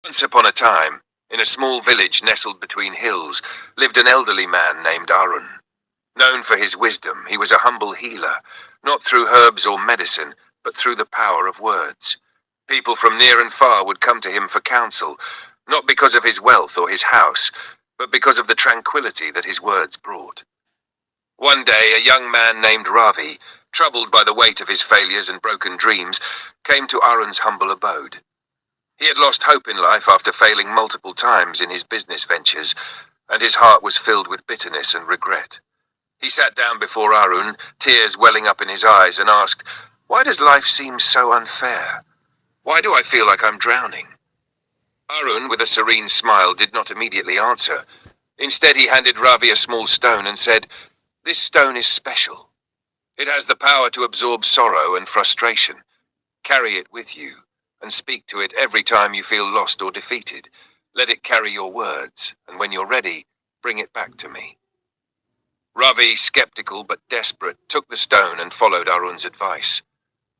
Once upon a time, in a small village nestled between hills, lived an elderly man named Arun. Known for his wisdom, he was a humble healer, not through herbs or medicine, but through the power of words. People from near and far would come to him for counsel, not because of his wealth or his house, but because of the tranquility that his words brought. One day, a young man named Ravi, troubled by the weight of his failures and broken dreams, came to Arun's humble abode. He had lost hope in life after failing multiple times in his business ventures, and his heart was filled with bitterness and regret. He sat down before Arun, tears welling up in his eyes, and asked, "Why does life seem so unfair? Why do I feel like I'm drowning?" Arun, with a serene smile, did not immediately answer. Instead, he handed Ravi a small stone and said, "This stone is special. It has the power to absorb sorrow and frustration. Carry it with you, and speak to it every time you feel lost or defeated. Let it carry your words, and when you're ready, bring it back to me." Ravi, skeptical but desperate, took the stone and followed Arun's advice.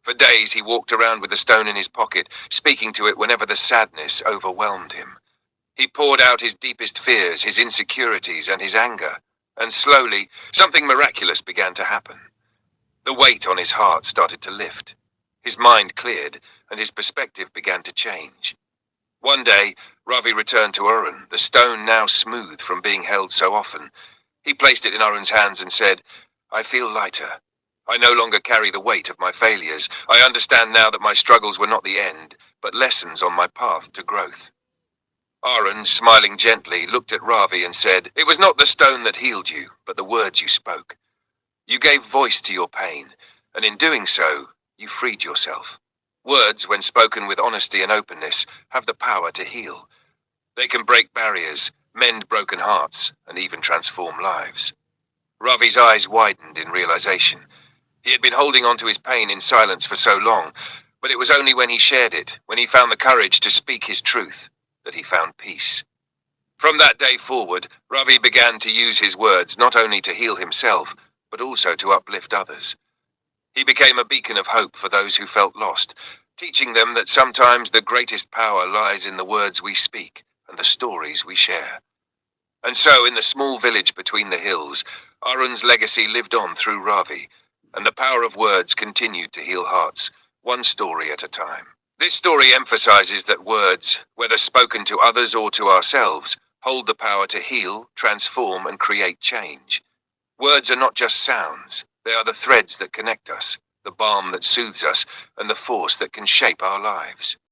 For days he walked around with the stone in his pocket, speaking to it whenever the sadness overwhelmed him. He poured out his deepest fears, his insecurities, and his anger, and slowly, something miraculous began to happen. The weight on his heart started to lift. His mind cleared, and his perspective began to change. One day, Ravi returned to Arun, the stone now smooth from being held so often. He placed it in Arun's hands and said, "I feel lighter. I no longer carry the weight of my failures. I understand now that my struggles were not the end, but lessons on my path to growth." Arun, smiling gently, looked at Ravi and said, "It was not the stone that healed you, but the words you spoke. You gave voice to your pain, and in doing so, you freed yourself. Words, when spoken with honesty and openness, have the power to heal. They can break barriers, mend broken hearts, and even transform lives." Ravi's eyes widened in realization. He had been holding on to his pain in silence for so long, but it was only when he shared it, when he found the courage to speak his truth, that he found peace. From that day forward, Ravi began to use his words not only to heal himself, but also to uplift others. He became a beacon of hope for those who felt lost, teaching them that sometimes the greatest power lies in the words we speak and the stories we share. And so, in the small village between the hills, Arun's legacy lived on through Ravi, and the power of words continued to heal hearts, one story at a time. This story emphasizes that words, whether spoken to others or to ourselves, hold the power to heal, transform, and create change. Words are not just sounds. They are the threads that connect us, the balm that soothes us, and the force that can shape our lives.